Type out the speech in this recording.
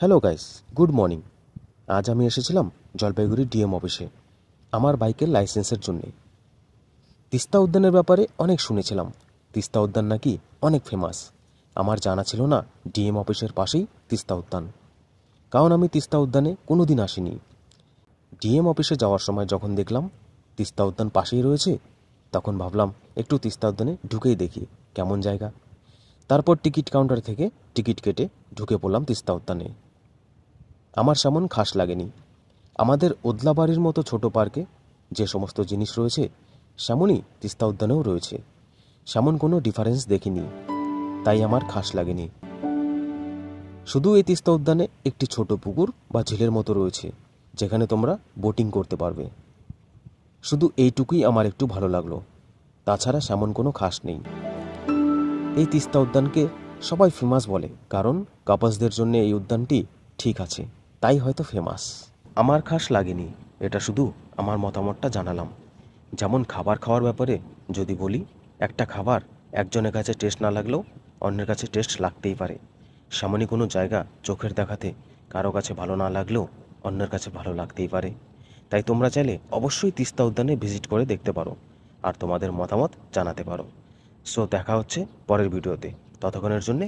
Hello guys, good morning. আজ আমি এসেছিলাম জলপাইগুড়ি ডিএম অফিসে আমার বাইকের লাইসেন্সের জন্যে। তিস্তা উদ্যানের ব্যাপারে অনেক শুনেছিলাম। তিস্তা উদ্যান নাকি অনেক ফেমাস। আমার জানা ছিল না ডিএম অফিসের পাশেই তিস্তা উদ্যান, কারণ আমি তিস্তা উদ্যানে কোনো দিন আসিনি। ডিএম অফিসে যাওয়ার সময় যখন দেখলাম তিস্তা উদ্যান পাশেই রয়েছে, তখন ভাবলাম একটু তিস্তা উদ্যানে ঢুকেই দেখি কেমন জায়গা। তারপর টিকিট কাউন্টার থেকে টিকিট কেটে ঢুকে পড়লাম তিস্তা উদ্যানে। আমার সেমন খাস লাগেনি। আমাদের ওদলাবাড়ির মতো ছোট পার্কে যে সমস্ত জিনিস রয়েছে সেমনই তিস্তা উদ্যানেও রয়েছে। সেমন কোনো ডিফারেন্স দেখিনি, তাই আমার খাস লাগেনি। শুধু এই তিস্তা উদ্যানে একটি ছোট পুকুর বা ঝিলের মতো রয়েছে, যেখানে তোমরা বোটিং করতে পারবে। শুধু এইটুকুই আমার একটু ভালো লাগলো, তাছাড়া সেমন কোনো খাস নেই। এই তিস্তা উদ্যানকে সবাই ফেমাস বলে, কারণ কাপলসদের জন্য এই উদ্যানটি ঠিক আছে, তাই হয়তো ফেমাস। আমার খাস লাগেনি, এটা শুধু আমার মতামতটা জানালাম। যেমন খাবার খাওয়ার ব্যাপারে যদি বলি, একটা খাবার একজনের কাছে টেস্ট না লাগলেও অন্যের কাছে টেস্ট লাগতেই পারে। সেমনই কোনো জায়গা চোখের দেখাতে কারো কাছে ভালো না লাগলেও অন্যের কাছে ভালো লাগতেই পারে। তাই তোমরা চাইলে অবশ্যই তিস্তা উদ্যানে ভিজিট করে দেখতে পারো আর তোমাদের মতামত জানাতে পারো। সো দেখা হচ্ছে পরের ভিডিওতে। ততক্ষণের জন্যে